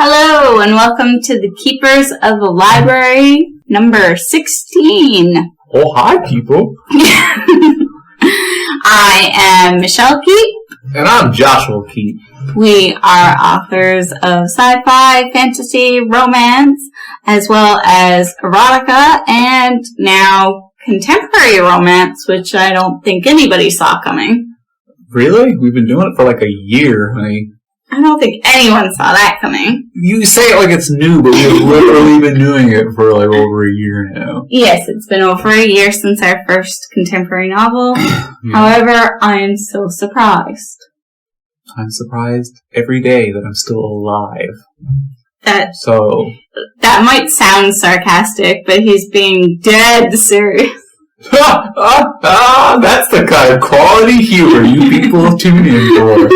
Hello, and welcome to the Keepers of the Library, number 16. Oh, hi, people. I am Michelle Keep. And I'm Joshua Keep. We are authors of sci-fi, fantasy, romance, as well as erotica, and now contemporary romance, which I don't think anybody saw coming. Really? We've been doing it for like a year, honey. I don't think anyone saw that coming. You say it like it's new, but we've literally been doing it for like over a year now. Yes, it's been over a year since our first contemporary novel. However, I am still surprised. I'm surprised every day that I'm still alive. That might sound sarcastic, but he's being dead serious. That's the kind of quality humor you people tune in for.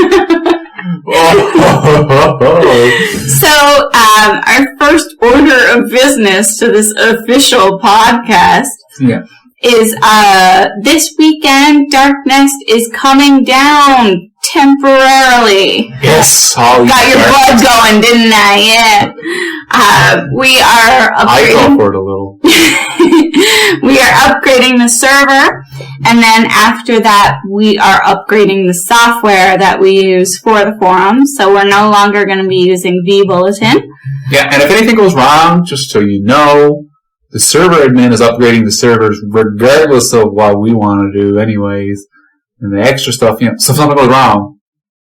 So, our first order of business to this official podcast is this weekend, Darknest is coming down temporarily. Yes, got your blood going, didn't I? Yeah. We are upgrading. I fell for it a little. We are upgrading the server, and then after that, we are upgrading the software that we use for the forum. So we're no longer going to be using vBulletin. Yeah, and if anything goes wrong, just so you know, the server admin is upgrading the servers regardless of what we want to do anyways. And the extra stuff, so if something goes wrong,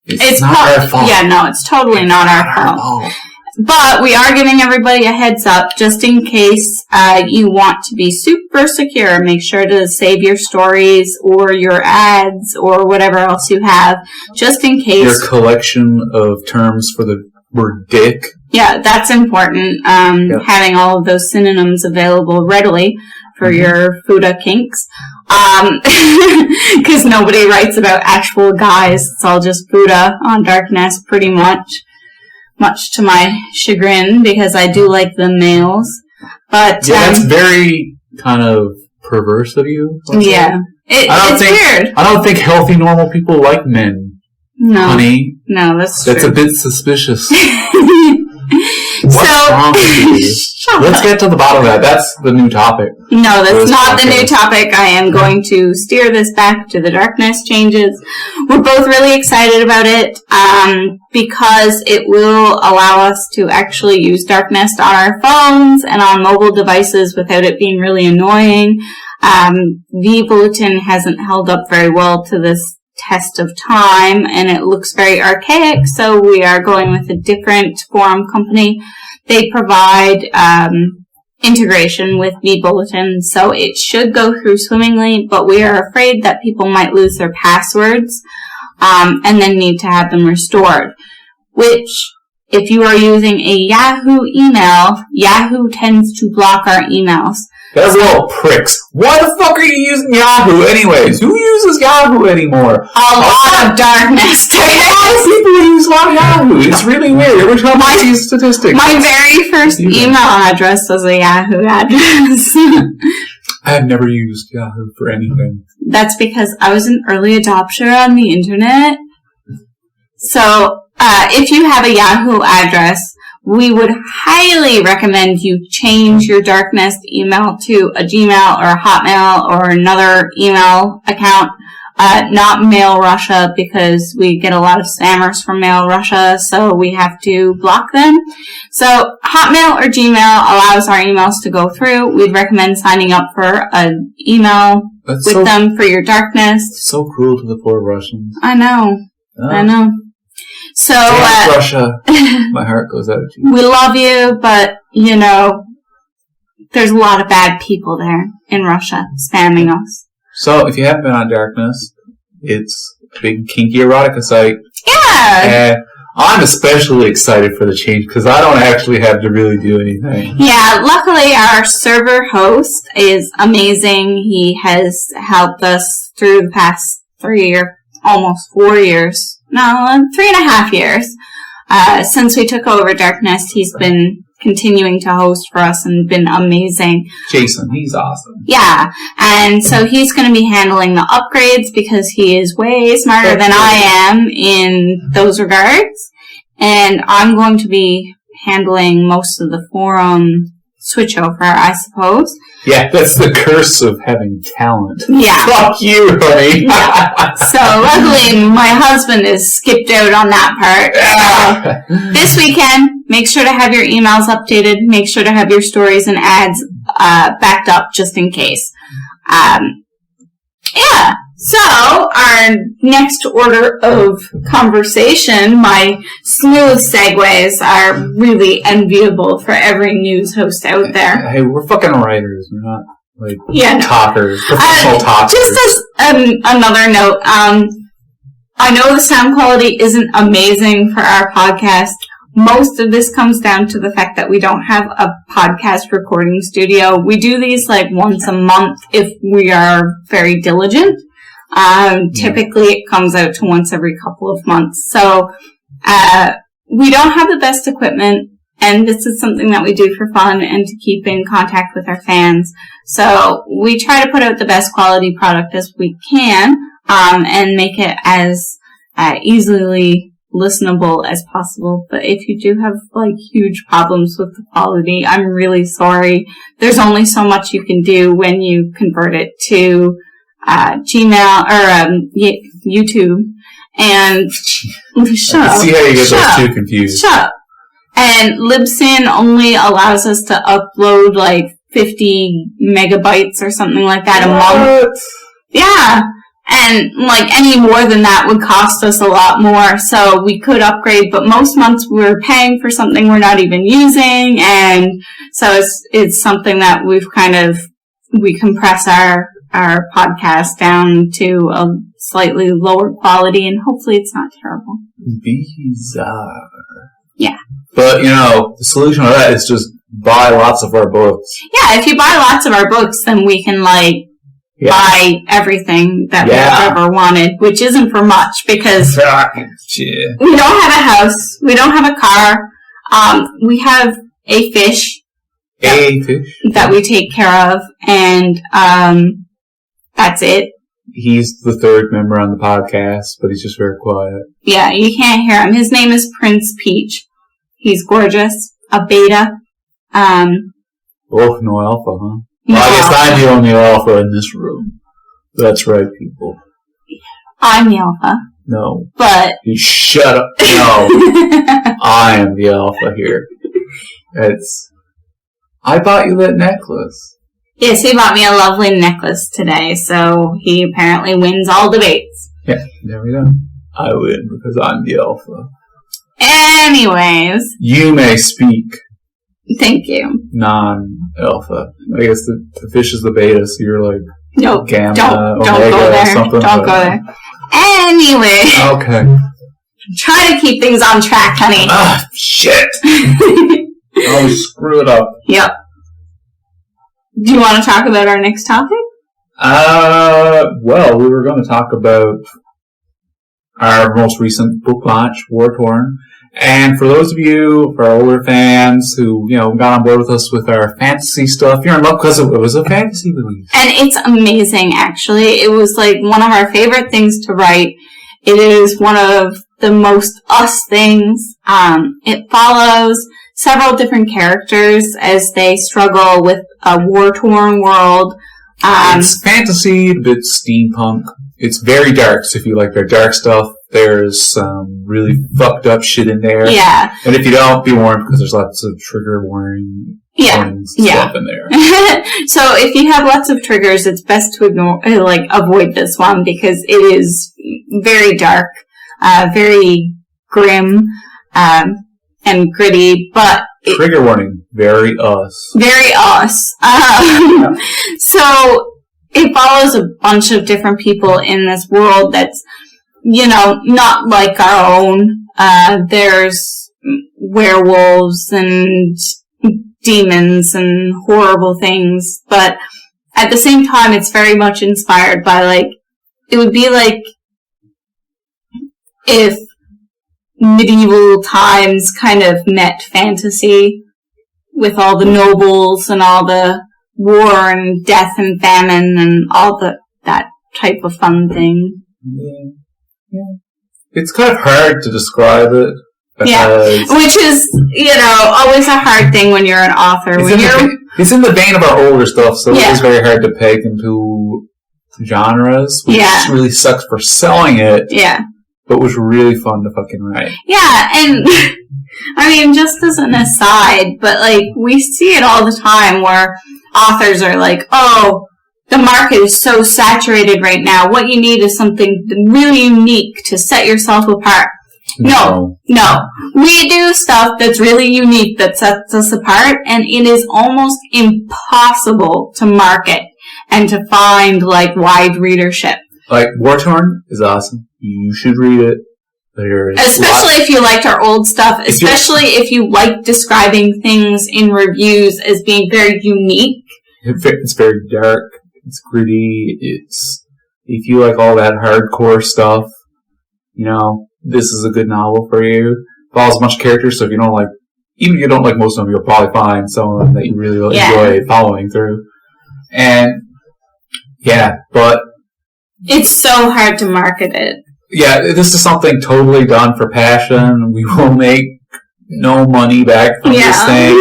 it's not our fault. Yeah, no, it's totally not our fault. But we are giving everybody a heads up just in case you want to be super secure. Make sure to save your stories or your ads or whatever else you have, just in case. Your collection of terms for the word dick. Yeah, that's important. Having all of those synonyms available readily for your Fuda kinks. Because nobody writes about actual guys. It's all just Fuda on Darknest pretty much. Much to my chagrin, because I do like the males. But that's very kind of perverse of you. Yeah. It's weird. I don't think healthy, normal people like men. No. Honey. No, that's true. That's a bit suspicious. What's wrong with you? Let's get to the bottom of that. That's the new topic. No, that's not the new topic. I am going to steer this back to the Darknest changes. We're both really excited about it because it will allow us to actually use Darknest on our phones and on mobile devices without it being really annoying. vBulletin hasn't held up very well to this test of time, and it looks very archaic, so we are going with a different forum company. They provide integration with vBulletin, so it should go through swimmingly, but we are afraid that people might lose their passwords and then need to have them restored, which, if you are using a Yahoo email, Yahoo tends to block our emails. Those little pricks. Why the fuck are you using Yahoo anyways? Who uses Yahoo anymore? A lot of Darknest. A lot of people use Yahoo. It's really weird. Every time I see statistics. My very first email address was a Yahoo address. I have never used Yahoo for anything. That's because I was an early adopter on the internet. So, if you have a Yahoo address, we would highly recommend you change your Darknest email to a Gmail or a Hotmail or another email account, not Mail Russia, because we get a lot of spammers from Mail Russia, so we have to block them. So Hotmail or Gmail allows our emails to go through. We'd recommend signing up for an email them for your Darknest. So cruel to the poor Russians. I know. I know. So, Russia, my heart goes out to you. We love you, but, there's a lot of bad people there in Russia spamming us. So, if you haven't been on Darknest, it's a big kinky erotica site. Yeah! And I'm especially excited for the change because I don't actually have to really do anything. Yeah, luckily our server host is amazing. He has helped us through the past 3 or almost 4 years, no, 3.5 years, since we took over Dark Nest. He's been continuing to host for us and been amazing. Jason, he's awesome. Yeah, and so he's going to be handling the upgrades because he is way smarter than I am in those regards. And I'm going to be handling most of the forum switchover, I suppose. Yeah, that's the curse of having talent. Yeah. Fuck you, honey. Yeah. So luckily my husband is skipped out on that part. So this weekend, make sure to have your emails updated. Make sure to have your stories and ads backed up just in case. Yeah. So our next order of conversation, my smooth segues are really enviable for every news host out there. Hey, we're fucking writers. We're not, like, talkers. Professional talkers. Just as another note, I know the sound quality isn't amazing for our podcast. Most of this comes down to the fact that we don't have a podcast recording studio. We do these like once a month if we are very diligent. Typically it comes out to once every couple of months. So, we don't have the best equipment, and this is something that we do for fun and to keep in contact with our fans. So we try to put out the best quality product as we can, and make it as, easily listenable as possible. But if you do have like huge problems with the quality, I'm really sorry. There's only so much you can do when you convert it to Gmail or YouTube, and shut up. See how you get those two confused. Shut up. And Libsyn only allows us to upload like 50 megabytes or something like that a month. Yeah. And like any more than that would cost us a lot more. So we could upgrade, but most months we're paying for something we're not even using, and so it's something that we compress our podcast down to a slightly lower quality, and hopefully it's not terrible. Bizarre. Yeah. But, the solution to that is just buy lots of our books. Yeah, if you buy lots of our books, then we can, buy everything that we've ever wanted, which isn't for much, because we don't have a house, we don't have a car, we have a fish. That we take care of, and, that's it. He's the third member on the podcast, but he's just very quiet. Yeah, you can't hear him. His name is Prince Peach. He's gorgeous. A beta. Oh, no alpha, huh? No well, I guess alpha. I'm the only alpha in this room. That's right, people. I'm the alpha. No. But... You shut up. No. I am the alpha here. I bought you that necklace. Yes, he bought me a lovely necklace today, so he apparently wins all debates. Yeah, there we go. I win because I'm the alpha. Anyways. You may speak. Thank you. Non-alpha. I guess the fish is the beta, so you're like nope, gamma, don't omega, go there. something. Don't go there. Anyway. Okay. Try to keep things on track, honey. Ah, shit. I'll screw it up. Yep. Do you want to talk about our next topic? Well, we were going to talk about our most recent book launch, War Torn. And for those of you, for our older fans who, got on board with us with our fantasy stuff, you're in luck because it was a fantasy release. And it's amazing, actually. It was like one of our favorite things to write. It is one of the most us things. It follows several different characters as they struggle with a war-torn world. It's fantasy, a bit steampunk. It's very dark, so if you like their dark stuff, there's some really fucked up shit in there. Yeah. And if you don't, be warned, because there's lots of trigger warnings stuff in there. So if you have lots of triggers, it's best to avoid this one, because it is very dark, very grim, and gritty, but... Trigger warning, very us. Very us. So, it follows a bunch of different people in this world that's, not like our own. There's werewolves and demons and horrible things, but at the same time, it's very much inspired by, it would be like if medieval times kind of met fantasy with all the nobles and all the war and death and famine and all that type of fun thing. Yeah. It's kind of hard to describe it. Which is, always a hard thing when you're an author. It's in the vein of our older stuff, so it is very hard to peg into genres, which really sucks for selling it. Yeah. But was really fun to fucking write. Yeah, and I mean, just as an aside, but like, we see it all the time where authors are like, oh, the market is so saturated right now. What you need is something really unique to set yourself apart. No. We do stuff that's really unique that sets us apart, and it is almost impossible to market and to find, like, wide readership. Like, War Torn is awesome. You should read it. Especially if you liked our old stuff. Especially if you like describing things in reviews as being very unique. It's very dark. It's gritty. If you like all that hardcore stuff, this is a good novel for you. Follows a bunch of characters, so if you don't like, even if you don't like most of them, you'll probably find some of them that you really enjoy following through. And, but it's so hard to market it. Yeah, this is something totally done for passion. We will make no money back from this thing.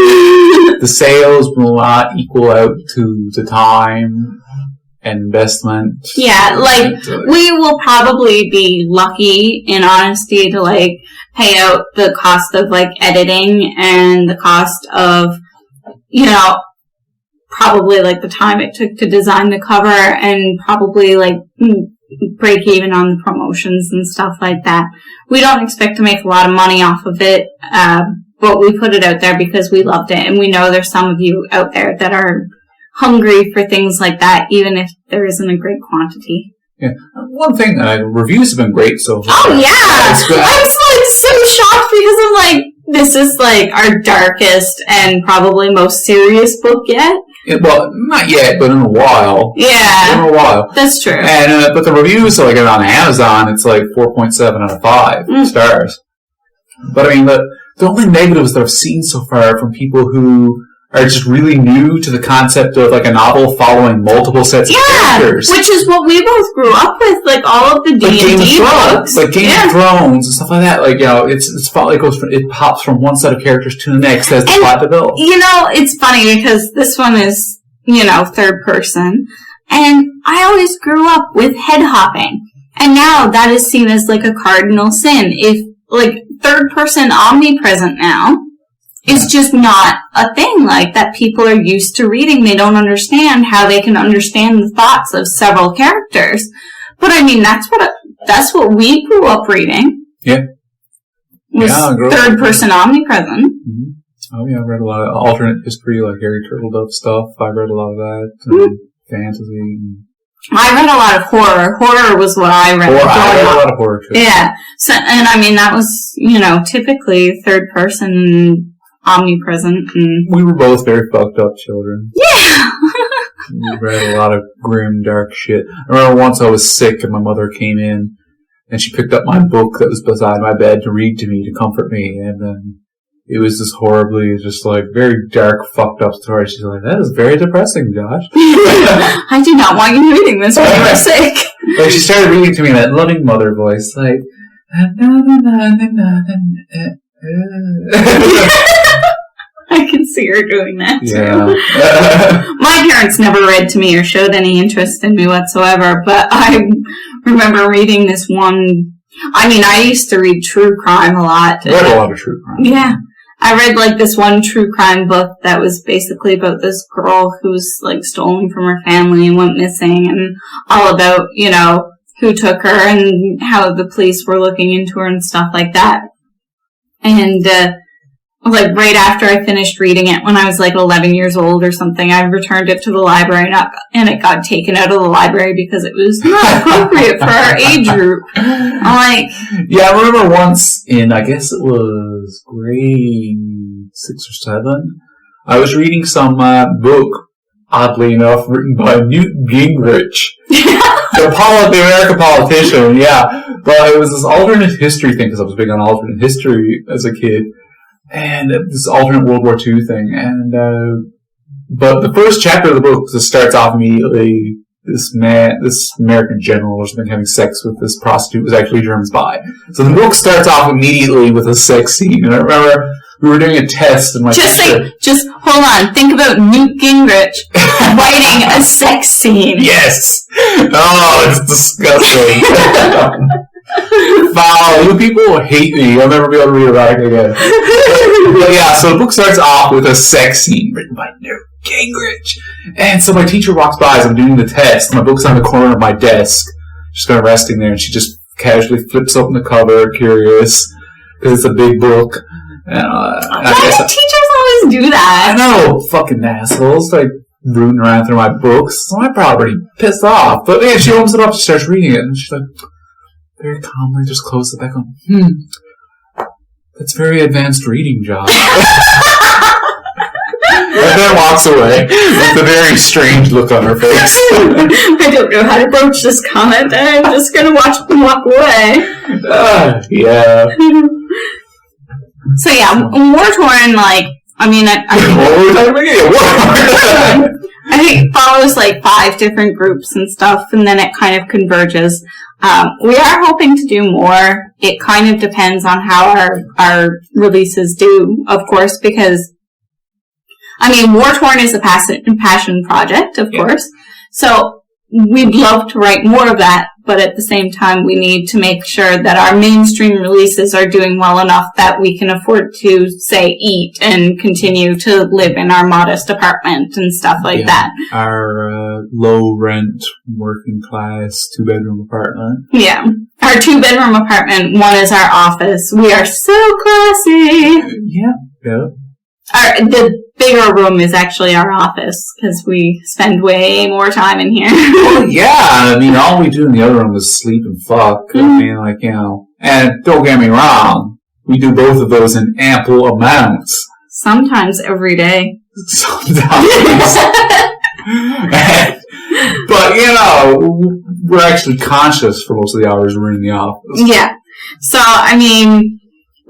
The sales will not equal out to the time and investment. Yeah, like, we will probably be lucky, in honesty, to, like, pay out the cost of, like, editing and the cost of, probably, like, the time it took to design the cover and probably, like, break even on the promotions and stuff like that. We don't expect to make a lot of money off of it, but we put it out there because we loved it, and we know there's some of you out there that are hungry for things like that, even if there isn't a great quantity. Yeah. One thing, reviews have been great so far. Oh, yeah! I'm so shocked because I'm like, this is, like, our darkest and probably most serious book yet. Well, not yet, but in a while. Yeah. In a while. That's true. And but the reviews, like, on Amazon, it's like 4.7 out of 5 stars. But I mean, the only negatives that I've seen so far from people who are just really new to the concept of, like, a novel following multiple sets of characters. Which is what we both grew up with, like, all of the D&D books. Like Game of Thrones and stuff like that. Like, it pops from one set of characters to the next as the plot develops. It's funny because this one is, third person. And I always grew up with head hopping. And now that is seen as, like, a cardinal sin. If, like, third person omnipresent now is just not a thing like that people are used to reading. They don't understand how they can understand the thoughts of several characters. But I mean, that's what we grew up reading. Yeah. Was third person omnipresent. Mm-hmm. Oh yeah, I've read a lot of alternate history, like Harry Turtledove stuff. I've read a lot of that. Fantasy. I read a lot of horror. Horror was what I read. I read a lot of horror too. Yeah. So, and I mean, that was, typically third person omnipresent. And we were both very fucked up children. Yeah! We read a lot of grim, dark shit. I remember once I was sick and my mother came in and she picked up my book that was beside my bed to read to me, to comfort me, and then it was this horribly, just like, very dark, fucked up story. She's like, that is very depressing, Josh. I do not want you reading this when you are sick. Like, she started reading to me in that loving mother voice, like, I can see her doing that too. Yeah. My parents never read to me or showed any interest in me whatsoever, but I remember reading this one. I mean, I used to read true crime a lot. I read a lot of true crime. Yeah. I read, like, this one true crime book that was basically about this girl who's, like, stolen from her family and went missing, and all about, who took her and how the police were looking into her and stuff like that. And, like, right after I finished reading it, when I was, like, 11 years old or something, I returned it to the library, and it got taken out of the library because it was not appropriate for our age group. I'm like... Yeah, I remember once in, I guess it was grade 6 or 7, I was reading some book, oddly enough, written by Newt Gingrich. The American politician, yeah. But it was this alternate history thing, because I was big on alternate history as a kid. And this alternate World War II thing. And, but the first chapter of the book just starts off immediately. This American general or something having sex with this prostitute was actually a German spy. So the book starts off immediately with a sex scene. And I remember we were doing a test and my teacher... Just hold on. Think about Newt Gingrich writing a sex scene. Yes! Oh, it's disgusting. Foul. You people will hate me. I'll never be able to read about it again. But yeah, so the book starts off with a sex scene written by Newt Gingrich. And so my teacher walks by as I'm doing the test. My book's on the corner of my desk. Just kind of resting there. And she just casually flips open the cover, curious. Because it's a big book. And, why do teachers always do that? I know. Fucking assholes. Like, rooting around through my books. So I'm probably pissed off. But yeah, she opens it up, she starts reading it. And she's like... very calmly just close it back on. That's very advanced reading, Josh. And then walks away with a very strange look on her face. I don't know how to broach this comment. I'm just going to watch them walk away. Yeah. So yeah, War-Torn, like, I mean, I think it follows like 5 different groups and stuff, and then it kind of converges. We are hoping to do more. It kind of depends on how our releases do, of course, because, I mean, War-Torn is a passion project, of course. So we'd love to write more of that, but at the same time, we need to make sure that our mainstream releases are doing well enough that we can afford to, say, eat and continue to live in our modest apartment and stuff like that. Our low-rent, working-class, 2-bedroom apartment. Yeah. Our 2-bedroom apartment, one is our office. We are so classy. Yeah. The bigger room is actually our office, because we spend way more time in here. Well, yeah, I mean, all we do in the other room is sleep and fuck. I mean, like, you know, and don't get me wrong, we do both of those in ample amounts. Sometimes every day. Sometimes. But, you know, we're actually conscious for most of the hours we're in the office. Yeah. So, I mean...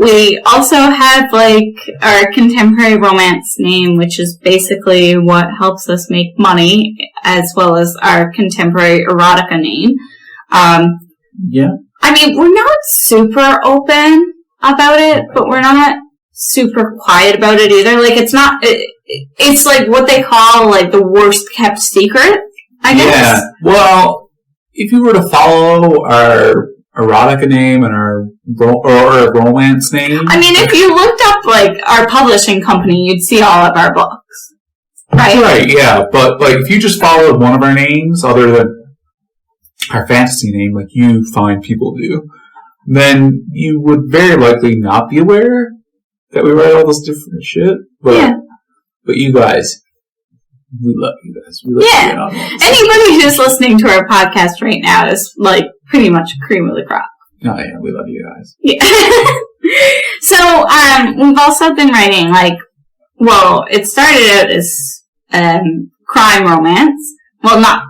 We also have, like, our contemporary romance name, which is basically what helps us make money, as well as our contemporary erotica name. Yeah. I mean, we're not super open about it, but we're not super quiet about it either. Like, it's not, it's like what they call, like, the worst kept secret, I guess. Yeah. Well, if you were to follow our erotica name and our romance name. I mean, if you looked up, like, our publishing company, you'd see all of our books. Right? Right, yeah. But, like, if you just followed one of our names, other than our fantasy name, like you fine people do, then you would very likely not be aware that we write all this different shit. But, yeah. But you guys, we love you guys. We love you. Anybody who's listening to our podcast right now is, like, pretty much cream of the crop. Oh, yeah, we love you guys. Yeah. So, we've also been writing, like, well, it started out as crime romance. Well, not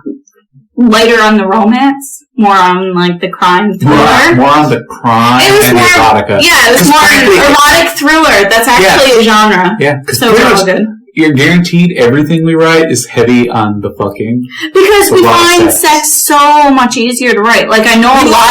lighter on the romance, more on, like, the crime thriller. More on the crime and the erotica. Yeah, it was more an erotic thriller. That's actually a genre. Yeah. So we're all good. You're guaranteed everything we write is heavy on the fucking. Because we find sex so much easier to write. Like, I know a lot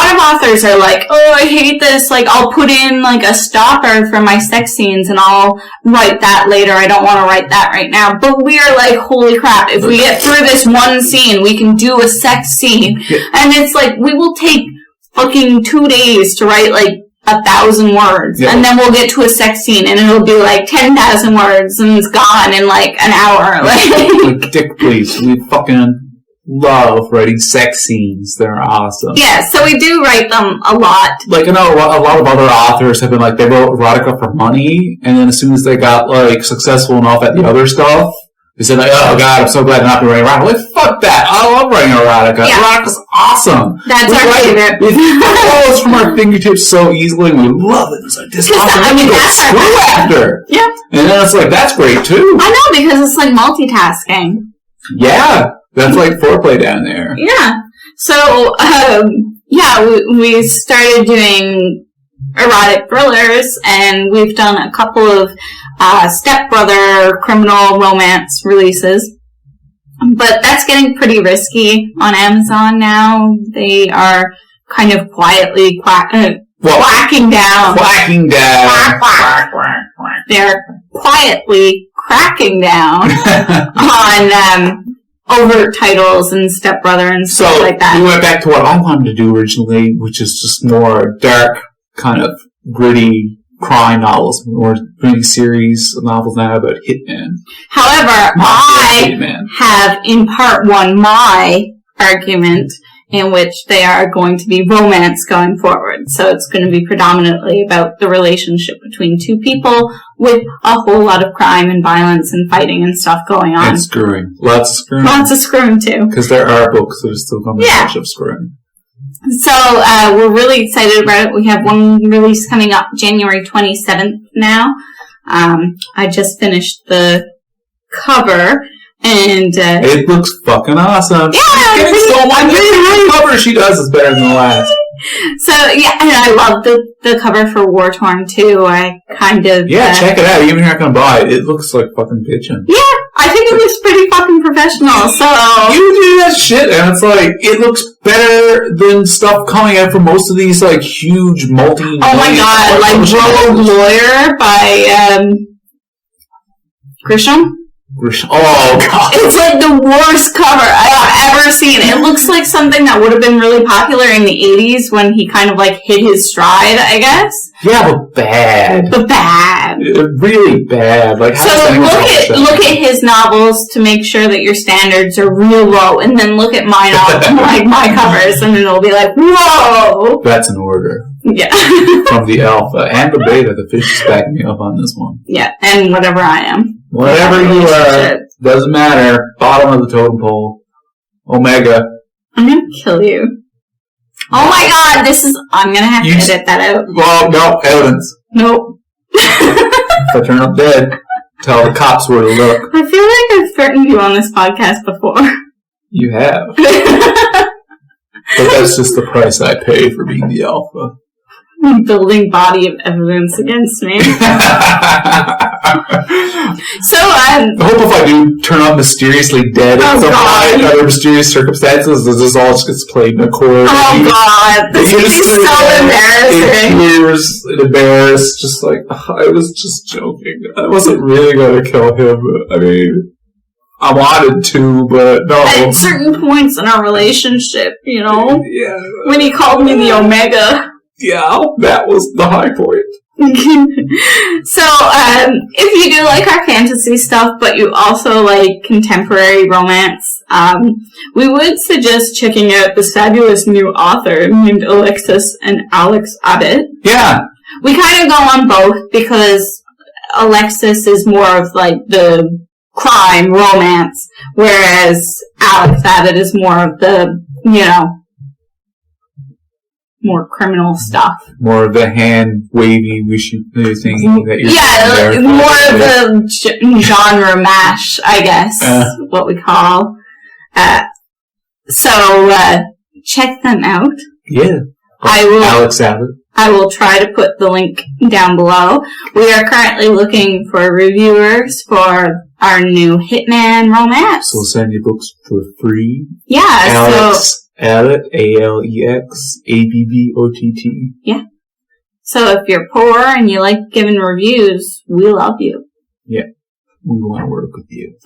of authors are like, oh, I hate this. Like, I'll put in, like, a stopper for my sex scenes and I'll write that later. I don't want to write that right now. But we are like, holy crap, if we get through this one scene, we can do a sex scene. Yeah. And it's like, we will take fucking 2 days to write, like, 1,000 words, and then we'll get to a sex scene, and it'll be like 10,000 words, and it's gone in like an hour. Like, dick, please. We fucking love writing sex scenes. They're awesome. Yeah, so we do write them a lot. Like, I know a lot of other authors have been like, they wrote erotica for money, and then as soon as they got, like, successful enough at the other stuff, they said, like, oh god, I'm so glad not to write erotica. Like, fuck that. I love writing erotica. Yeah. Erotica's awesome. That's our favorite. It falls from our fingertips so easily. We love it. It's like, this awesome. I mean, that's our after. Yeah. And then it's like, that's great too. I know, because it's like multitasking. Yeah. That's like foreplay down there. Yeah. So, we started doing erotic thrillers, and we've done a couple of stepbrother criminal romance releases. But that's getting pretty risky on Amazon now. They are kind of quietly quacking down. Quacking down. Quack, quack. They're quietly cracking down on overt titles and stepbrother and stuff like that. So we went back to what I wanted to do originally, which is just more dark, kind of gritty crime novels. We're doing a series of novels now about hitmen. However, I have in part one my argument in which they are going to be romance going forward. So it's going to be predominantly about the relationship between two people with a whole lot of crime and violence and fighting and stuff going on. And screwing. Lots of screwing. Lots of screwing too. Because there are books that are still coming out of screwing. So we're really excited about it. We have one release coming up January 27th now. I just finished the cover, and it looks fucking awesome. Yeah, the cover she does is better than the last. So yeah, and I love the cover for War Torn too. I kind of check it out. Even if you're not gonna buy it, it looks like fucking bitchin'. Yeah, I think it looks pretty fucking professional. So you do that shit, and it's like it looks better than stuff coming out from most of these like huge multi. Oh my god, like Rogue Lawyer by Grisham. Oh god! It's like the worst cover I've ever seen. It looks like something that would have been really popular in the 80s when he kind of like hit his stride, I guess. Yeah, but bad. Really bad. Like so look at his novels to make sure that your standards are real low, and then look at my novels, like my covers, and then it'll be like, whoa. That's an order. Yeah. From the alpha and the beta, the fish is backing me up on this one. Yeah, and whatever I am. Whatever you are, doesn't matter. Bottom of the totem pole. Omega. I'm gonna kill you. Oh my god, I'm gonna have to edit that out. Well, no, evidence. Nope. If I turn up dead, tell the cops where to look. I feel like I've threatened you on this podcast before. You have. But that's just the price I pay for being the alpha. Building body of evidence against me. So, I hope if I do turn up mysteriously dead under mysterious circumstances, this all just gets played in a court. Oh god, this would be so embarrassing. Tears and embarrassed, just like, I was just joking. I wasn't really going to kill him. I mean, I wanted to, but no. At certain points in our relationship, you know? Yeah. When he called me the Omega. Yeah, that was the high point. So, if you do like our fantasy stuff, but you also like contemporary romance, we would suggest checking out this fabulous new author named Alexis and Alex Abbott. Yeah. We kind of go on both because Alexis is more of like the crime romance, whereas Alex Abbott is more of the, more criminal stuff. More of the hand-wavy, wishy-washy thing that you're doing there. More of the genre mash, I guess, what we call. So, check them out. Yeah. Alex Abbott. I will try to put the link down below. We are currently looking for reviewers for our new Hitman romance. So we'll send you books for free. Yeah, Alex Abbott, Alexabbott. Yeah. So if you're poor and you like giving reviews, we love you. Yeah. We want to work with you.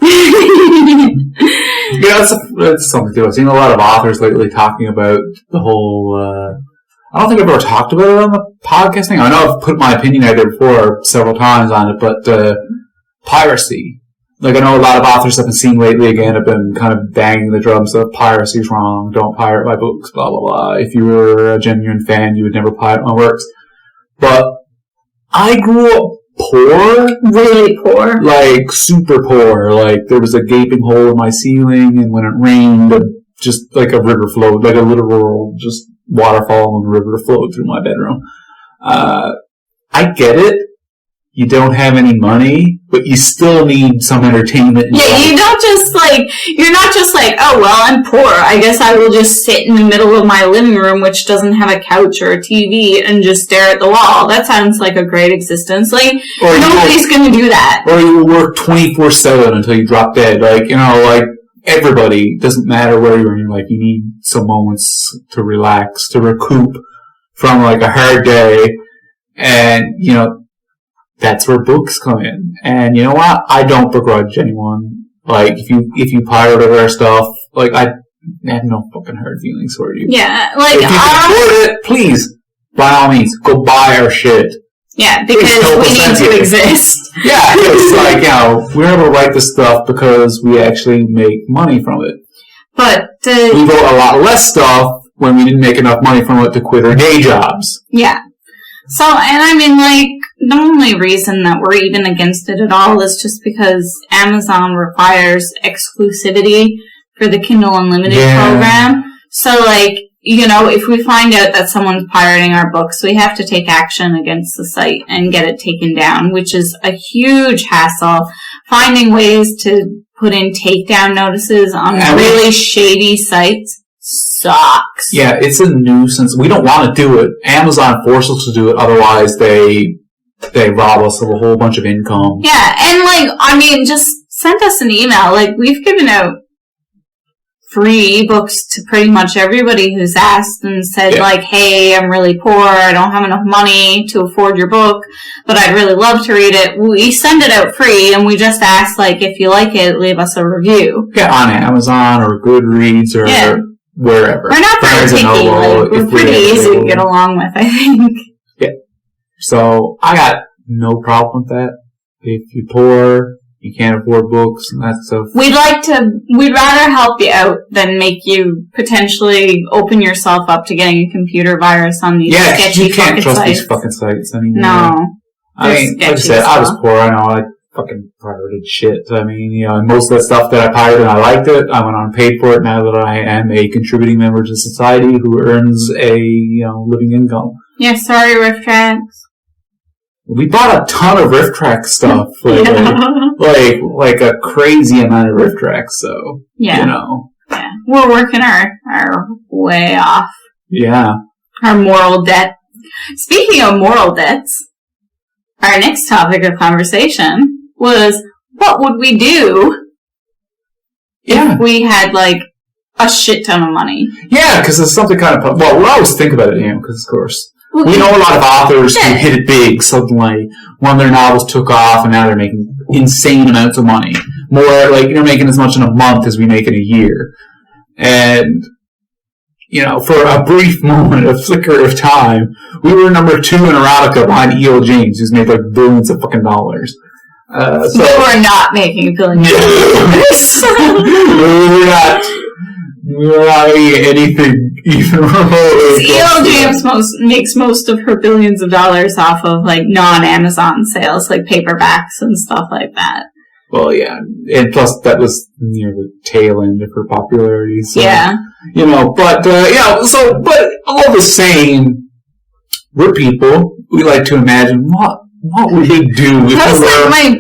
Yeah, that's something too. I've seen a lot of authors lately talking about the whole, I don't think I've ever talked about it on the podcast thing. I know I've put my opinion out there before several times on it, but piracy. Like, I know a lot of authors I've been seeing lately, again, have been kind of banging the drums of piracy's wrong, don't pirate my books, blah, blah, blah. If you were a genuine fan, you would never pirate my works. But I grew up poor. Really poor. Like, super poor. Like, there was a gaping hole in my ceiling, and when it rained, just like a river flowed, like a literal just waterfall and river flowed through my bedroom. I get it. you don't have any money, but you still need some entertainment. Yeah, you're not just like, oh, well, I'm poor. I guess I will just sit in the middle of my living room, which doesn't have a couch or a TV, and just stare at the wall. That sounds like a great existence. Like, nobody's going to do that. Or you will work 24/7 until you drop dead. Like, everybody, doesn't matter where you're in, like, you need some moments to relax, to recoup from, like, a hard day. And, that's where books come in. And you know what? I don't begrudge anyone. Like, if you pirated our stuff, like, I have no fucking hard feelings for you. Yeah, like, if you can afford it, please, by all means, go buy our shit. Yeah, because we need to exist. Yeah, it's like, we're able to write this stuff because we actually make money from it. But we wrote a lot less stuff when we didn't make enough money from it to quit our day jobs. Yeah. So, and I mean, like, the only reason that we're even against it at all is just because Amazon requires exclusivity for the Kindle Unlimited program. So, like, if we find out that someone's pirating our books, we have to take action against the site and get it taken down, which is a huge hassle. Finding ways to put in takedown notices on really shady sites sucks. Yeah, it's a nuisance. We don't want to do it. Amazon forces us to do it, otherwise they rob us of a whole bunch of income. Yeah, and just send us an email. Like, we've given out free ebooks to pretty much everybody who's asked and said, hey, I'm really poor, I don't have enough money to afford your book, but I'd really love to read it. We send it out free, and we just ask, if you like it, leave us a review. Yeah, on Amazon or Goodreads or wherever. We're not very picky. We're pretty easy to get along with, I think. Yeah. So, I got no problem with that. If you're poor, you can't afford books and that stuff. We'd rather help you out than make you potentially open yourself up to getting a computer virus on these sketchy fucking sites. You can't trust these fucking sites anymore. No. I mean, like I said, I was poor. I know, I fucking pirated shit. I mean, most of that stuff that I pirated, I liked it. I went on and paid for it. Now that I am a contributing member to society who earns a, living income. Yeah, sorry, RiffTrax. We bought a ton of RiffTrax stuff. Like a crazy amount of RiffTrax, so, Yeah, we're working our way off. Yeah. Our moral debt. Speaking of moral debts, our next topic of conversation was, what would we do if we had, a shit ton of money? Yeah, because it's something kind of... Well, we always think about it, because, of course, we know a lot of authors who hit it big. Suddenly, one of their novels took off, and now they're making insane amounts of money. More, making as much in a month as we make in a year. And... for a brief moment, a flicker of time, we were number 2 in erotica behind E.L. James, who's made billions of fucking dollars. So we're not making billions of dollars. We're not making anything even remotely. E.L. James makes most of her billions of dollars off of non-Amazon sales, like paperbacks and stuff like that. Well, yeah, and plus that was near the tail end of her popularity. So, yeah. But all the same, we're people. We like to imagine what would we do if That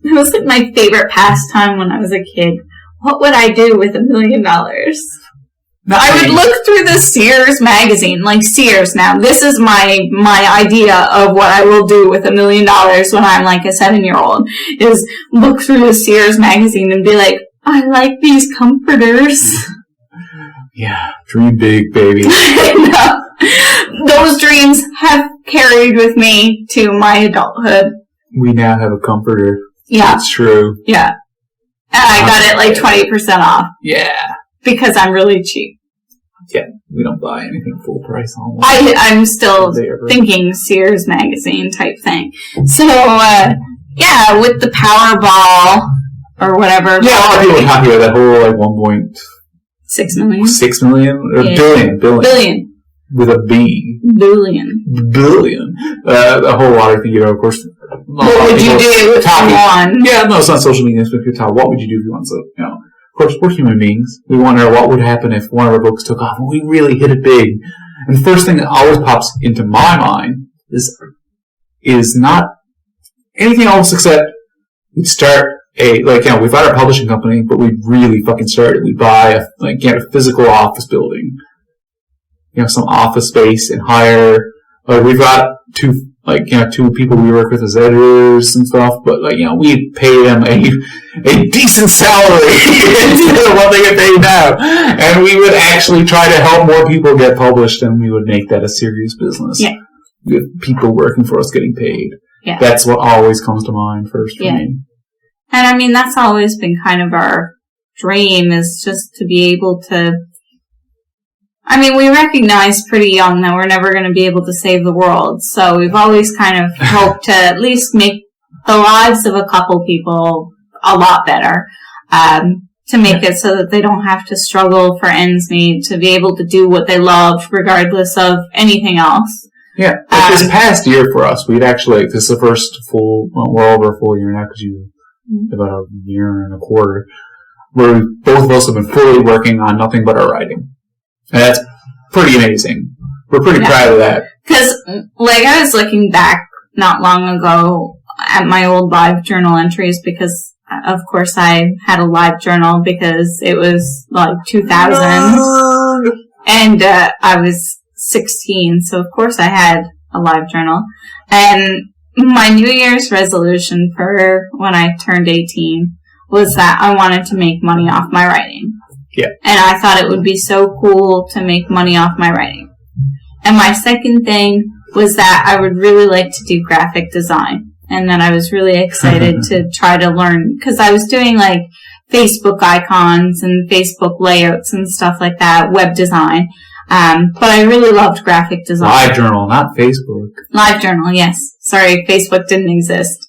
was my favorite pastime when I was a kid. What would I do with $1 million? I would look through the Sears magazine, Sears now. This is my idea of what I will do with $1 million when I'm a 7-year-old, is look through the Sears magazine and be like, I like these comforters. Yeah, dream big, baby. No. Those dreams have carried with me to my adulthood. We now have a comforter. Yeah. It's true. Yeah. And I got it 20% off. Yeah. Because I'm really cheap. Yeah, we don't buy anything full price online. I'm still thinking Sears magazine type thing. So, with the Powerball or whatever. Yeah, a lot of people are talking about that whole 1.6 million. 6 million? Or billion. With a B. Billion. A whole lot of things, of course. What would you do if you won? Yeah, no, it's not social media. It's people talk. What would you do if you won? So, of course, we're human beings. We wonder what would happen if one of our books took off and we really hit it big. And the first thing that always pops into my mind is not anything else except we'd start we've got our publishing company, but we'd really fucking start it. We'd buy a physical office building, some office space and hire, we've got two people we work with as editors and stuff, but we'd pay them a decent salary instead of what they get paid now. And we would actually try to help more people get published, and we would make that a serious business. Yeah. With people working for us getting paid. Yeah. That's what always comes to mind first for me. And I mean, that's always been kind of our dream, is just to be able to, I mean, we recognize pretty young that we're never going to be able to save the world. So we've always kind of hoped to at least make the lives of a couple people a lot better. To make it so that they don't have to struggle for ends meet, to be able to do what they love regardless of anything else. Yeah, this past year for us, we'd actually, this is the first we're over a full year now, because about a year and a quarter, where both of us have been fully working on nothing but our writing. And that's pretty amazing. We're pretty proud of that. Because, I was looking back not long ago at my old live journal entries, because, of course, I had a live journal because it was, 2000. And I was 16, so of course I had a live journal. And my New Year's resolution for when I turned 18 was that I wanted to make money off my writing. Yeah. And I thought it would be so cool to make money off my writing. And my second thing was that I would really like to do graphic design. And then I was really excited to try to learn, because I was doing Facebook icons and Facebook layouts and stuff like that, web design. But I really loved graphic design. Live journal, not Facebook. Live journal, yes. Sorry, Facebook didn't exist.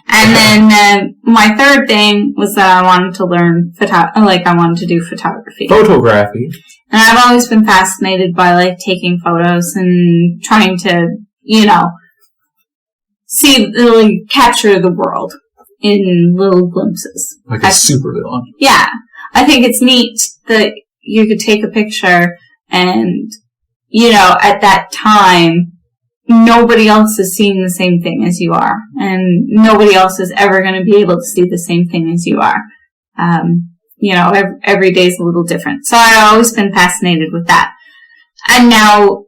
And then my third thing was that I wanted to learn I wanted to do photography. Photography. And I've always been fascinated by taking photos and trying to, capture the world in little glimpses. Like a super villain. Yeah. I think it's neat that you could take a picture and, at that time, nobody else is seeing the same thing as you are. And nobody else is ever going to be able to see the same thing as you are. Every day's a little different. So I've always been fascinated with that. And now,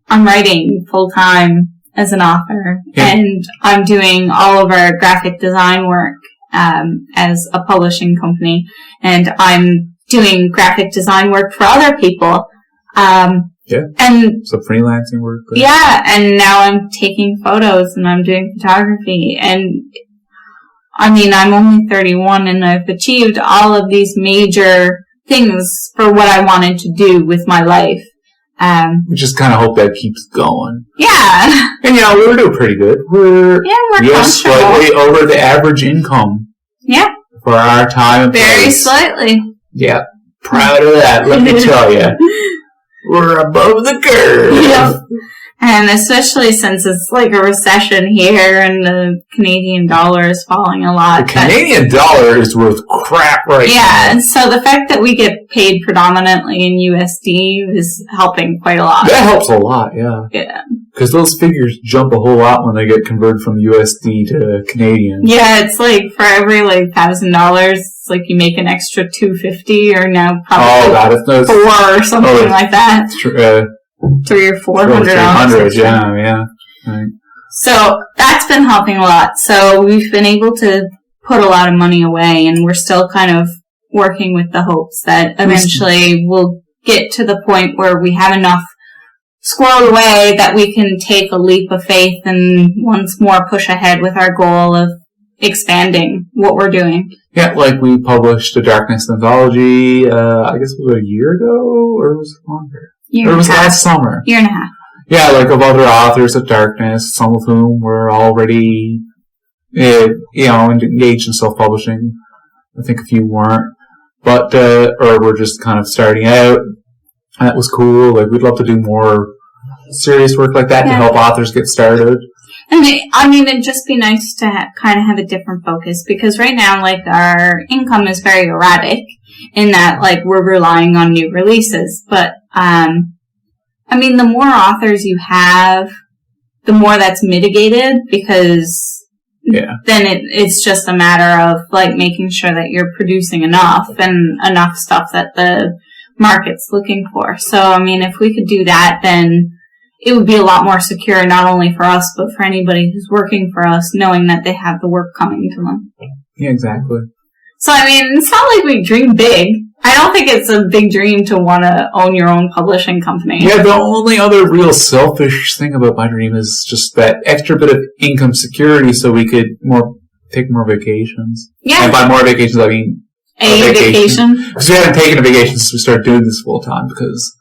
I'm writing full-time as an author. Yeah. And I'm doing all of our graphic design work as a publishing company. And I'm doing graphic design work for other people. Yeah. And so freelancing work. Yeah, and now I'm taking photos and I'm doing photography. And I mean, I'm only 31 and I've achieved all of these major things for what I wanted to do with my life. We just kind of hope that keeps going. Yeah. And we're doing pretty good. We're slightly over the average income. Yeah. For our time and Very place. slightly. Yeah. Proud of that, let me tell you. We're above the curve. Yep. And especially since it's a recession here and the Canadian dollar is falling a lot. The Canadian dollar is worth crap right now. Yeah, and so the fact that we get paid predominantly in USD is helping quite a lot. That helps a lot, yeah. Yeah. Because those figures jump a whole lot when they get converted from USD to Canadian. Yeah, it's for every $1,000, it's you make an extra $250 or now probably $4 or something like that. $300 or $400. Yeah. Right. So that's been helping a lot. So we've been able to put a lot of money away, and we're still kind of working with the hopes that eventually we'll get to the point where we have enough squirreled away that we can take a leap of faith and once more push ahead with our goal of expanding what we're doing. Yeah, we published a Darkness anthology, I guess it was a year ago, or was it longer? Or it was last summer. Year and a half. Yeah, of other authors of Darkness, some of whom were already, engaged in self-publishing. I think a few weren't. But, or were just kind of starting out. And that was cool. We'd love to do more serious work like that to help authors get started. And it'd just be nice to kind of have a different focus, because right now, our income is very erratic in that, we're relying on new releases. But, the more authors you have, the more that's mitigated, because Yeah. then it's just a matter of like making sure that you're producing enough and enough stuff that the market's looking for. So, I mean, if we could do that, then it would be a lot more secure, not only for us, but for anybody who's working for us, knowing that they have the work coming to them. Yeah, exactly. So, I mean, it's not like we dream big. I don't think it's a big dream to want to own your own publishing company. Yeah, the only other real selfish thing about my dream is just that extra bit of income security so we could take more vacations. Yeah. And by more vacations, I mean A vacation. Because we haven't taken a vacation since we started doing this full time, because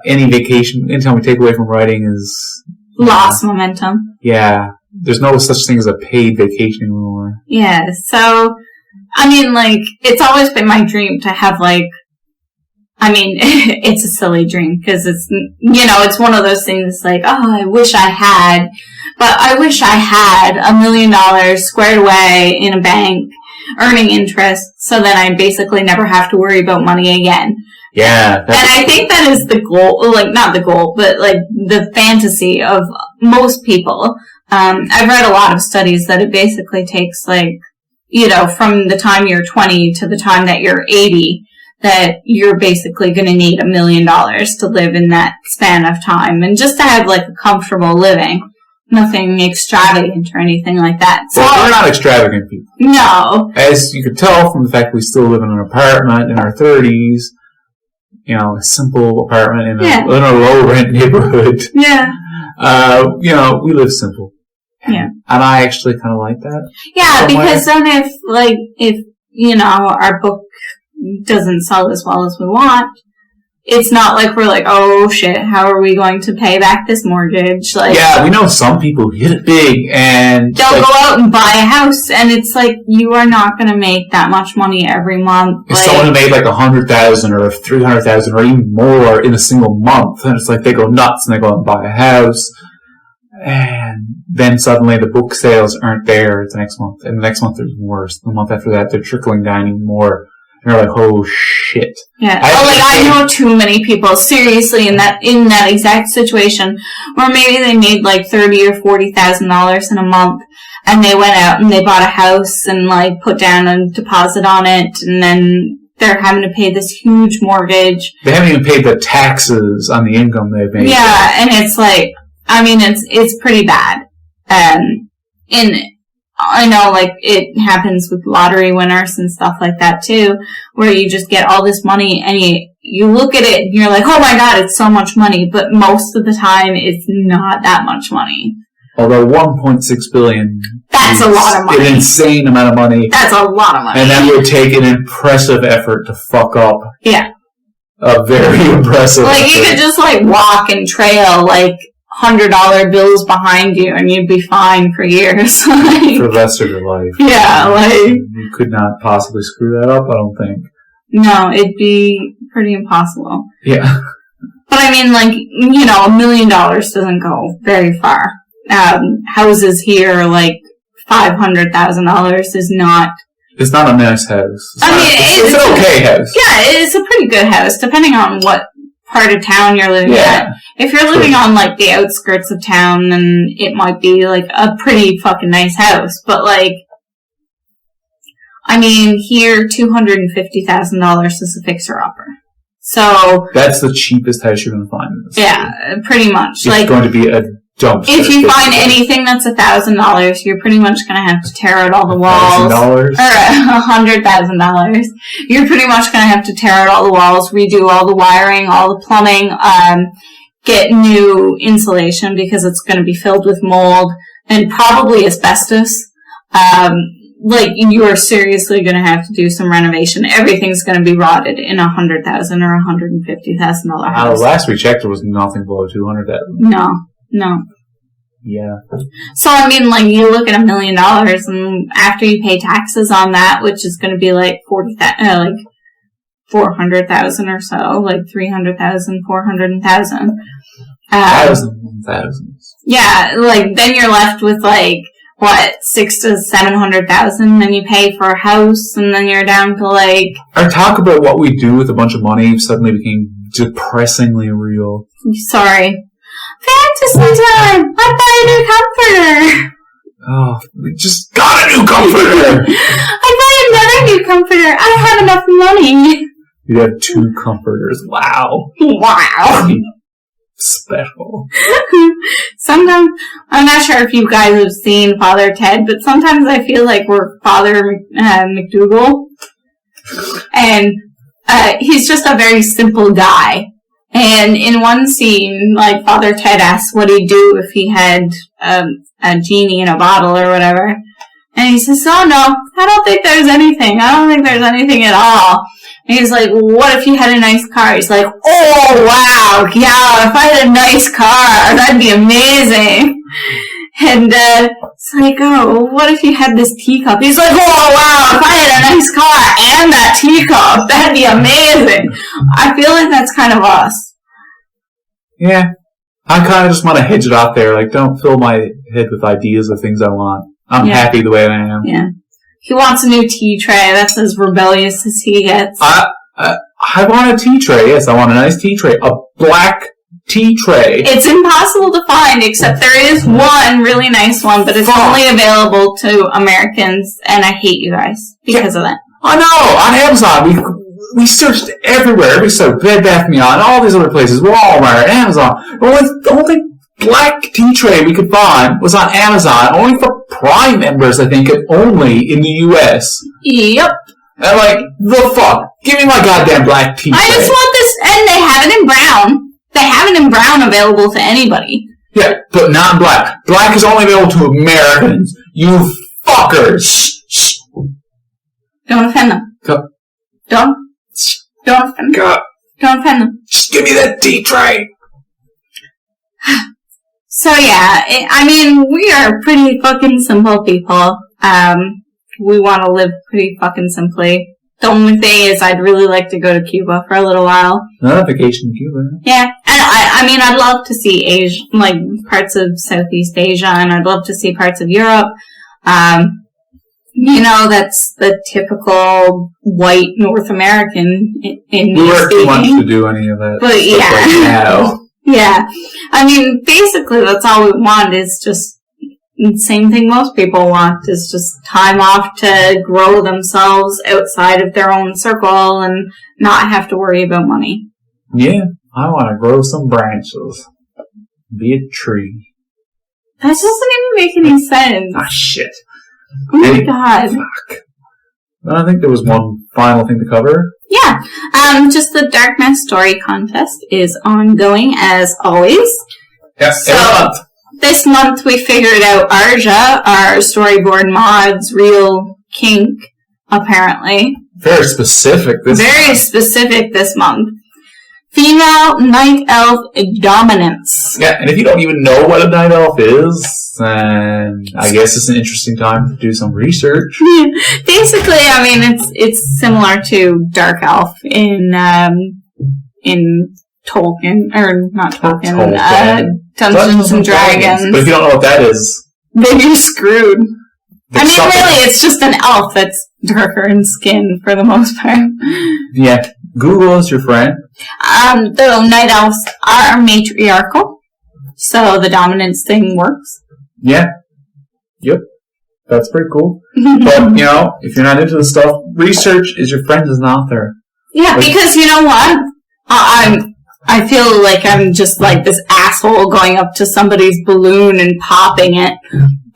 anytime we take away from writing is... Lost momentum. Yeah. There's no such thing as a paid vacation anymore. Yeah, so, I mean, like, it's always been my dream to have, like, I mean, it's a silly dream, because it's, you know, it's one of those things like, oh, I wish I had, but I wish I had $1 million squared away in a bank, earning interest, so then I basically never have to worry about money again. Yeah. And I think that is the goal, like, not the goal, but, like, the fantasy of most people. I've read a lot of studies that it basically takes, like, you know, from the time you're 20 to the time that you're 80, that you're basically going to need $1 million to live in that span of time. And just to have, like, a comfortable living. Nothing extravagant or anything like that. So, well, we're not extravagant people. No. As you could tell from the fact we still live in an apartment in our 30s, you know, a simple apartment in a low-rent neighborhood. Yeah. You know, we live simple. Yeah. And I actually kind of like that. Yeah, because then if, you know, our book doesn't sell as well as we want, it's not like we're like, oh shit, how are we going to pay back this mortgage? Like, yeah, we know some people who hit it big and they'll go out and buy a house, and it's like, you are not going to make that much money every month. If someone who made like $100,000 or $300,000 or even more in a single month, and it's like they go nuts and they go out and buy a house, and then suddenly the book sales aren't there the next month, and the next month they're even worse. The month after that, they're trickling down even more. And you're like, oh shit. Yeah. I know too many people, seriously, in that exact situation, where maybe they made like $30,000 or $40,000 in a month, and they went out and they bought a house and like put down a deposit on it, and then they're having to pay this huge mortgage. They haven't even paid the taxes on the income they've made. Yeah, and it's like, I mean, it's pretty bad. And I know, like, it happens with lottery winners and stuff like that, too, where you just get all this money and you look at it and you're like, oh my god, it's so much money, but most of the time it's not that much money. Although $1.6 billion That's a lot of money. An insane amount of money. That's a lot of money. And that would take an impressive effort to fuck up. Yeah. A very impressive Like, effort. you could just, like, walk and trail, like, $100 bills behind you and you'd be fine for years. Like, for the rest of your life. Yeah, like... You could not possibly screw that up, I don't think. No, it'd be pretty impossible. Yeah. But I mean, like, you know, $1 million doesn't go very far. Houses here, like, $500,000 is not... It's not a nice house. It's an okay house. Yeah, it's a pretty good house, depending on what part of town you're living at. If you're living on, like, the outskirts of town, then it might be, like, a pretty fucking nice house. But, like, I mean, here, $250,000 is a fixer-upper. So... That's the cheapest house you're going to find in this Yeah, pretty much. It's like, going to be a dumpster. If you find anything that's $1,000, you're pretty much going to have to tear out all the walls. $1,000? Or $100,000. You're pretty much going to have to tear out all the walls, redo all the wiring, all the plumbing, get new insulation because it's going to be filled with mold, and probably asbestos. Like, you are seriously going to have to do some renovation. Everything's going to be rotted in a $100,000 or $150,000 house. Last we checked, there was nothing below $200,000. No. Yeah. So, I mean, like, you look at $1 million, and after you pay taxes on that, which is going to be like $400,000 or so, like $300,000, $400,000. Thousands. Yeah, like, then you're left with, like, what, $600,000 to $700,000, then you pay for a house, and then you're down to, like... Our talk about what we do with a bunch of money suddenly became depressingly real. Sorry. Fantasy time! I buy a new comforter! Oh, we just got a new comforter! I buy another new comforter! I have enough money! You have 2 comforters. Wow. Wow! Special. Sometimes, I'm not sure if you guys have seen Father Ted, but sometimes I feel like we're Father McDougal. And he's just a very simple guy. And in one scene, like, Father Ted asks what he'd do if he had a genie in a bottle or whatever. And he says, oh no, I don't think there's anything. I don't think there's anything at all. And he's like, well, what if you had a nice car? He's like, oh wow, yeah, if I had a nice car, that'd be amazing. And it's like, oh, what if you had this teacup? He's like, oh wow, if I had a nice car and that teacup, that'd be amazing. I feel like that's kind of us. Yeah. I kind of just want to hedge it out there. Like, don't fill my head with ideas of things I want. I'm happy the way I am. Yeah. He wants a new tea tray. That's as rebellious as he gets. I want a tea tray. Yes, I want a nice tea tray. A black tea tray. It's impossible to find, except there is one really nice one, but it's only available to Americans, and I hate you guys because of that. I know. On Amazon, we searched everywhere. We searched Bed Bath & Beyond, all these other places, Walmart, Amazon. The only black tea tray we could find was on Amazon, only for Prime members, I think, and only in the U.S. Yep. And like, the fuck? Give me my goddamn black tea tray. I just want this, and they have it in brown. They have it in brown available to anybody. Yeah, but not in black. Black is only available to Americans. You fuckers. Shh. Don't offend them. Go. Don't offend them. Go. Don't offend them. Just give me that tea tray. So yeah, I mean, we are pretty fucking simple people. We want to live pretty fucking simply. The only thing is, I'd really like to go to Cuba for a little while. Not a vacation in Cuba. Yeah, and I mean, I'd love to see Asia, like parts of Southeast Asia, and I'd love to see parts of Europe. You know, that's the typical white North American in We work too much to do any of that. But yeah. Like now. Yeah. I mean, basically, that's all we want is just the same thing most people want is just time off to grow themselves outside of their own circle and not have to worry about money. Yeah. I want to grow some branches. Be a tree. That doesn't even make any sense. Ah, shit. Oh my god. Fuck. I think there was one final thing to cover. Yeah. Just the Darkness Story Contest is ongoing as always. Yes. So, this month we figured out Arja, our storyboard mod's real kink, apparently. Very specific. Very specific this month. Female night elf dominance. Yeah, and if you don't even know what a night elf is, then I guess it's an interesting time to do some research. Basically, I mean, it's similar to dark elf in Tolkien, or not Tolkien, Dungeons and Dragons. But if you don't know what that is, then you're screwed. I mean, something. really, it's just an elf that's darker in skin for the most part. Yeah, Google is your friend. The night elves are matriarchal, so the dominance thing works. Yeah. Yep. That's pretty cool. But, you know, if you're not into the stuff, research is your friend is not there. Yeah, because you know what? I feel like I'm just like this asshole going up to somebody's balloon and popping it.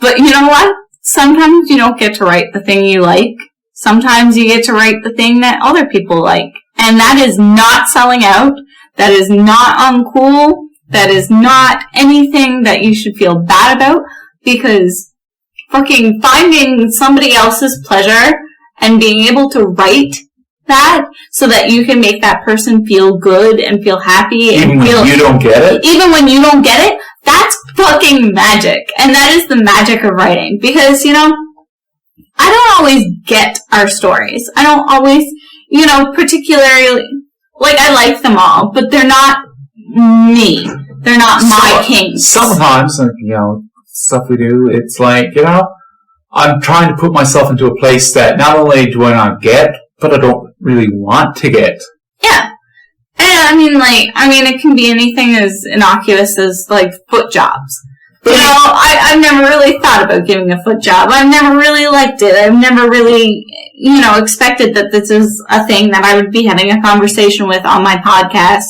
But you know what? Sometimes you don't get to write the thing you like. Sometimes you get to write the thing that other people like. And that is not selling out. That is not uncool. That is not anything that you should feel bad about. Because fucking finding somebody else's pleasure and being able to write that so that you can make that person feel good and feel happy and even when you don't get it? Even when you don't get it, that's fucking magic. And that is the magic of writing. Because, you know, I don't always get our stories. I don't always, you know, particularly, like, I like them all, but they're not me. They're not my kinks. Sometimes, you know, stuff we do, it's like, you know, I'm trying to put myself into a place that not only do I not get, but I don't really want to get. Yeah. And Yeah, I mean, it can be anything as innocuous as, like, foot jobs. You know, I've never really thought about giving a foot job. I've never really liked it. I've never really, you know, expected that this is a thing that I would be having a conversation with on my podcast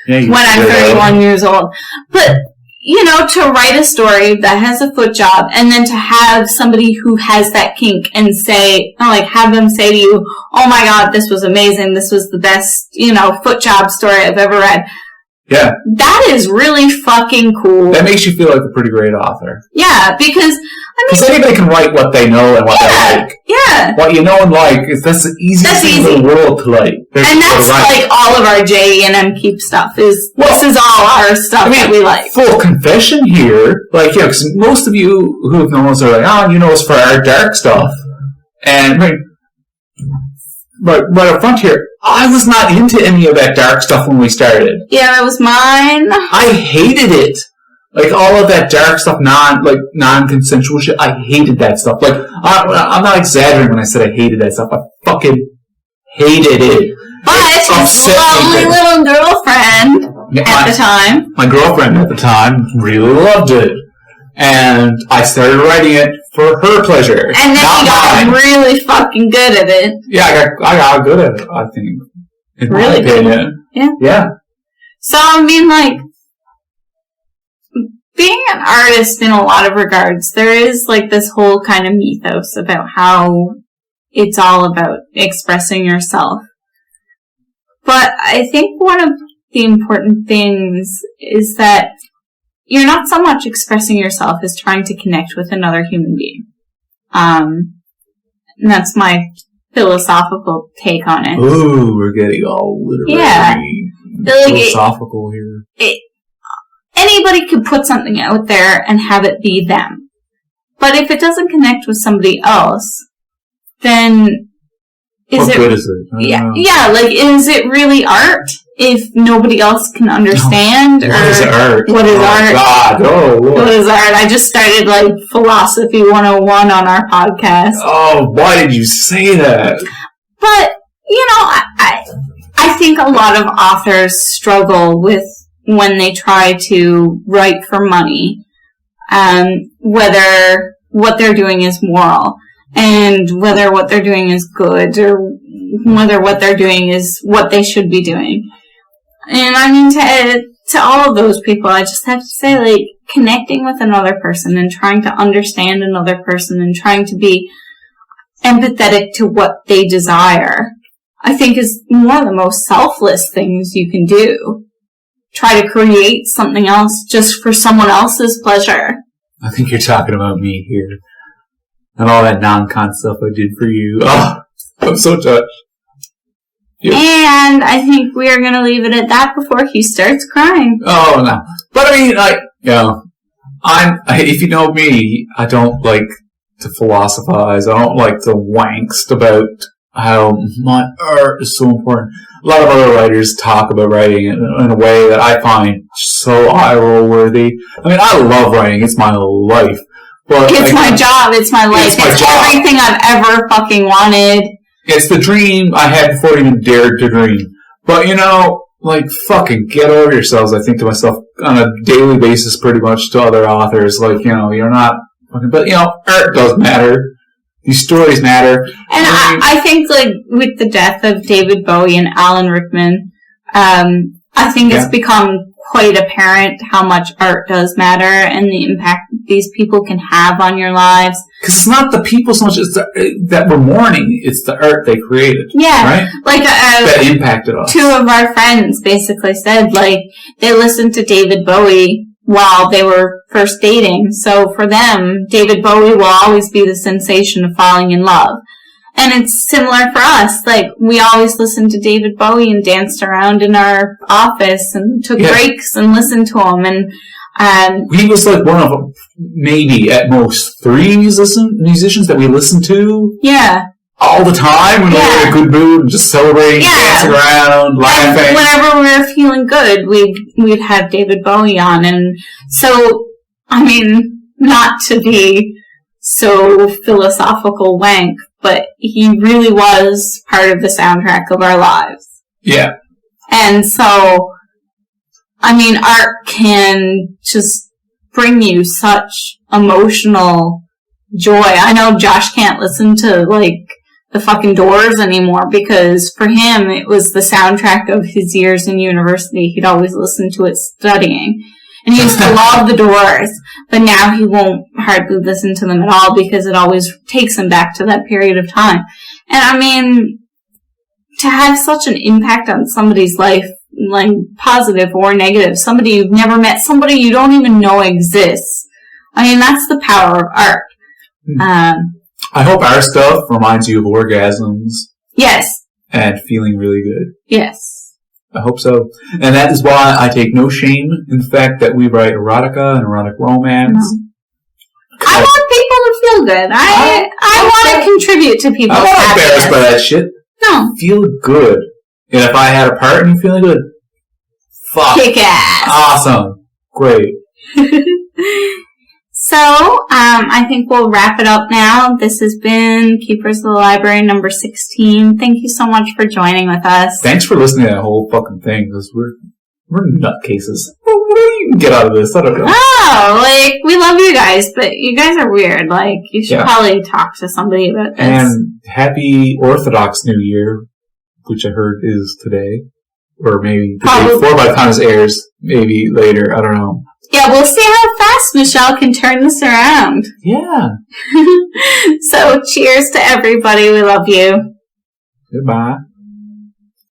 when I'm 31 years old. But, you know, to write a story that has a foot job and then to have somebody who has that kink and say, like, have them say to you, oh my God, this was amazing. This was the best, you know, foot job story I've ever read. Yeah. That is really fucking cool. That makes you feel like a pretty great author. Yeah, because, because anybody can write what they know and what they like. Yeah. What you know and like, that's the easiest thing in the world to like. And that's like all of our J&M Keep stuff is, this is all our stuff that we like. Full confession here, like, yeah, because most of you who have known us are like, oh, you know us for our dark stuff. And, but up front here, I was not into any of that dark stuff when we started. Yeah, that was mine. I hated it. Like, all of that dark stuff, non-consensual shit, I hated that stuff. Like, I'm not exaggerating when I said I hated that stuff. I fucking hated it. But his lovely little girlfriend at the time. My girlfriend at the time really loved it. And I started writing it for her pleasure. And then you got really fucking good at it. Yeah, I got good at it, I think. In really my opinion. Good. Yeah. Yeah. So, I mean, like, being an artist in a lot of regards, there is, like, this whole kind of mythos about how it's all about expressing yourself. But I think one of the important things is that you're not so much expressing yourself as trying to connect with another human being. And that's my philosophical take on it. Ooh, we're getting all literary, philosophical here. Anybody could put something out there and have it be them. But if it doesn't connect with somebody else, then what good is it? Yeah, like, is it really art if nobody else can understand? What is art? What is art? God, what is art? I just started, like, Philosophy 101 on our podcast. Oh, why did you say that? But, you know, I think a lot of authors struggle with when they try to write for money, whether what they're doing is moral, and whether what they're doing is good, or whether what they're doing is what they should be doing. And I mean, to all of those people, I just have to say, like, connecting with another person and trying to understand another person and trying to be empathetic to what they desire, I think is one of the most selfless things you can do. Try to create something else just for someone else's pleasure. I think you're talking about me here. And all that non-con stuff I did for you. Oh, I'm so touched. Yep. And I think we are going to leave it at that before he starts crying. Oh, no. But I mean, if you know me, I don't like to philosophize. I don't like to wankst about how my art is so important. A lot of other writers talk about writing in a way that I find so eye-roll worthy. I mean, I love writing. It's my life. But it's my job. It's my life. It's everything I've ever fucking wanted. It's the dream I had before I even dared to dream. But, you know, like, fucking get over yourselves, I think to myself, on a daily basis pretty much to other authors. Like, you know, you're not fucking... But, you know, art does matter. These stories matter. And I think, like, with the death of David Bowie and Alan Rickman, I think it's become quite apparent how much art does matter and the impact these people can have on your lives. Because it's not the people so much that we're mourning, it's the art they created. Yeah. Right? Like, that impacted us. Two of our friends basically said, like, they listened to David Bowie while they were first dating. So for them, David Bowie will always be the sensation of falling in love. And it's similar for us. Like, we always listened to David Bowie and danced around in our office and took breaks and listened to him. And he was like one of maybe at most 3 musicians that we listened to. Yeah. All the time when we were in a good mood, just celebrating, dancing around, laughing. And whenever we were feeling good, we'd have David Bowie on. And so, I mean, not to be so philosophical wank, but he really was part of the soundtrack of our lives. Yeah. And so, I mean, art can just bring you such emotional joy. I know Josh can't listen to, like, the fucking Doors anymore because for him it was the soundtrack of his years in university. He'd always listen to it studying. And he used to love the Doors, but now he won't hardly listen to them at all because it always takes him back to that period of time. And I mean, to have such an impact on somebody's life, like positive or negative, somebody you've never met, somebody you don't even know exists. I mean, that's the power of art. I hope our stuff reminds you of orgasms. Yes. And feeling really good. Yes. I hope so. And that is why I take no shame in the fact that we write erotica and erotic romance. No. I want people to feel good. I want to contribute to people's happiness. I'm not embarrassed by that shit. No. Feel good. And if I had a part in feeling good, fuck. Kick ass. Awesome. Great. So, I think we'll wrap it up now. This has been Keepers of the Library number 16. Thank you so much for joining with us. Thanks for listening to that whole fucking thing, because we're nutcases. What do you get out of this? I don't know. Oh, like, we love you guys, but you guys are weird. Like, you should probably talk to somebody about this. And happy Orthodox New Year, which I heard is today. Or maybe the day before by the time this airs. Maybe later. I don't know. Yeah, we'll see how fast Michelle can turn this around. Yeah. So, cheers to everybody. We love you. Goodbye.